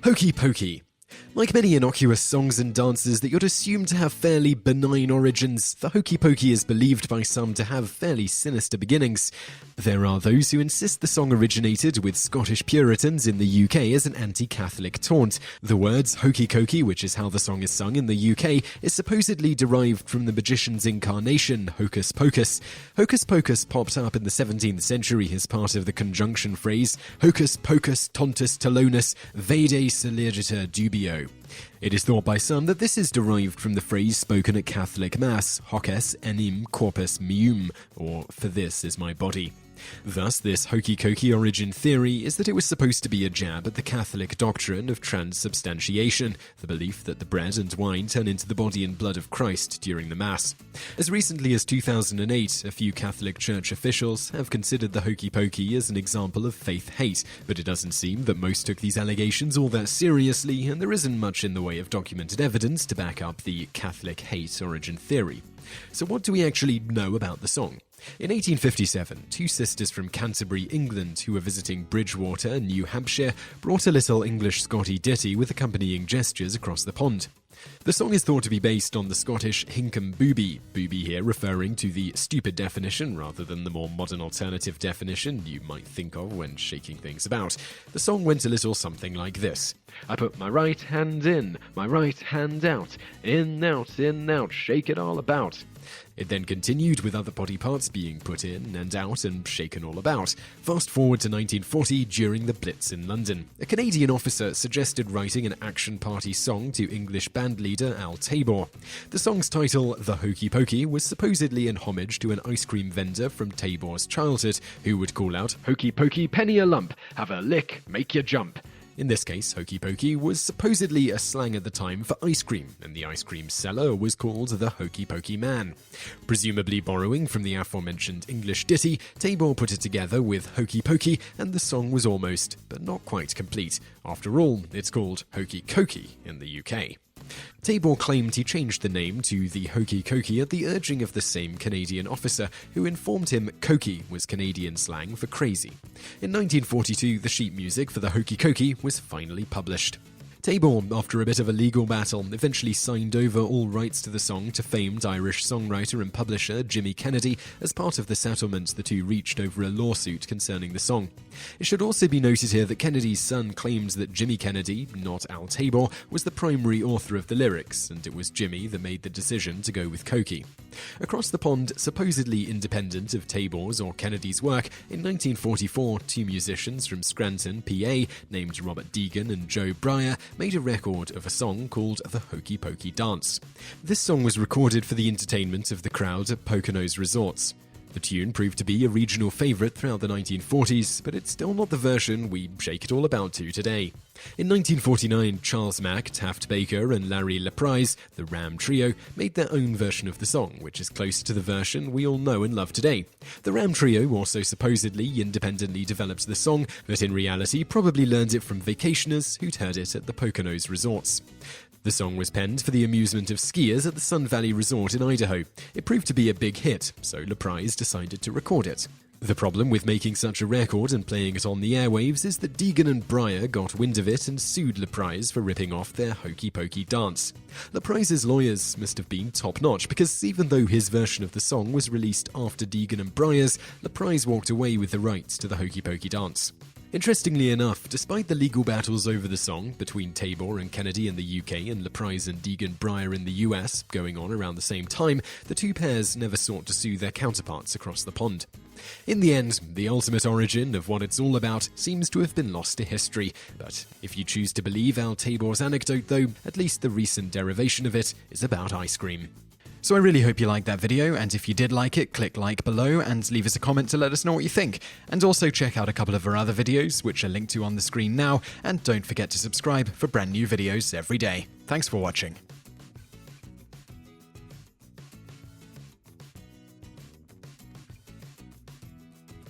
Hokey Pokey. Like many innocuous songs and dances that you'd assume to have fairly benign origins, the Hokey Pokey is believed by some to have fairly sinister beginnings. There are those who insist the song originated with Scottish Puritans in the UK as an anti-Catholic taunt. The words Hokey Pokey, which is how the song is sung in the UK, is supposedly derived from the magician's incarnation, Hocus Pocus. Hocus Pocus popped up in the 17th century as part of the conjunction phrase Hocus Pocus, tontus, talontus, vade, celeriter, jubeo. It is thought by some that this is derived from the phrase spoken at Catholic Mass, Hocus, enim, corpus, meum, or for this is my body. Thus, this Hokey Pokey origin theory is that it was supposed to be a jab at the Catholic doctrine of transubstantiation, the belief that the bread and wine turn into the body and blood of Christ during the Mass. As recently as 2008, a few Catholic Church officials have considered the Hokey Pokey as an example of faith hate, but it doesn't seem that most took these allegations all that seriously, and there isn't much in the way of documented evidence to back up the Catholic hate origin theory. So what do we actually know about the song? In 1857, two sisters from Canterbury, England, who were visiting Bridgewater, New Hampshire, brought a little English-Scotty ditty with accompanying gestures across the pond. The song is thought to be based on the Scottish hinkum booby, booby here referring to the stupid definition rather than the more modern alternative definition you might think of when shaking things about. The song went a little something like this. I put my right hand in, my right hand out, in, out, shake it all about. It then continued with other body parts being put in and out and shaken all about. Fast forward to 1940 during the Blitz in London. A Canadian officer suggested writing an action party song to English band leader Al Tabor. The song's title, The Hokey Pokey, was supposedly in homage to an ice cream vendor from Tabor's childhood who would call out, "Hokey Pokey, penny a lump, have a lick, make you jump." In this case, Hokey Pokey was supposedly a slang at the time for ice cream, and the ice cream seller was called the Hokey Pokey Man. Presumably borrowing from the aforementioned English ditty, Tabor put it together with Hokey Pokey, and the song was almost, but not quite complete. After all, it's called Hokey Pokey in the UK. Tabor claimed he changed the name to the Hokey Pokey at the urging of the same Canadian officer, who informed him cokey was Canadian slang for crazy. In 1942, the sheet music for the Hokey Pokey was finally published. Tabor, after a bit of a legal battle, eventually signed over all rights to the song to famed Irish songwriter and publisher Jimmy Kennedy as part of the settlement the two reached over a lawsuit concerning the song. It should also be noted here that Kennedy's son claims that Jimmy Kennedy, not Al Tabor, was the primary author of the lyrics, and it was Jimmy that made the decision to go with cokey. Across the pond, supposedly independent of Tabor's or Kennedy's work, in 1944, two musicians from Scranton, PA, named Robert Deegan and Joe Breyer, made a record of a song called the Hokey Pokey Dance. This song was recorded for the entertainment of the crowd at Poconos resorts. The tune proved to be a regional favourite throughout the 1940s, but it's still not the version we shake it all about to today. In 1949, Charles Mack, Taft Baker, and Larry LaPrise, the Ram Trio, made their own version of the song, which is close to the version we all know and love today. The Ram Trio also supposedly independently developed the song, but in reality probably learned it from vacationers who'd heard it at the Poconos resorts. The song was penned for the amusement of skiers at the Sun Valley Resort in Idaho. It proved to be a big hit, so LaPrise decided to record it. The problem with making such a record and playing it on the airwaves is that Deegan and Breyer got wind of it and sued LaPrise for ripping off their Hokey Pokey dance. LaPrise's lawyers must have been top-notch, because even though his version of the song was released after Deegan and Breyer's, LaPrise walked away with the rights to the Hokey Pokey dance. Interestingly enough, despite the legal battles over the song between Tabor and Kennedy in the UK and LaPrise and Deegan Breyer in the US going on around the same time, the two pairs never sought to sue their counterparts across the pond. In the end, the ultimate origin of what it's all about seems to have been lost to history, but if you choose to believe Al Tabor's anecdote though, at least the recent derivation of it is about ice cream. So I really hope you liked that video, and if you did like it, click like below and leave us a comment to let us know what you think. And also check out a couple of our other videos, which are linked to on the screen now, and don't forget to subscribe for brand new videos every day. Thanks for watching.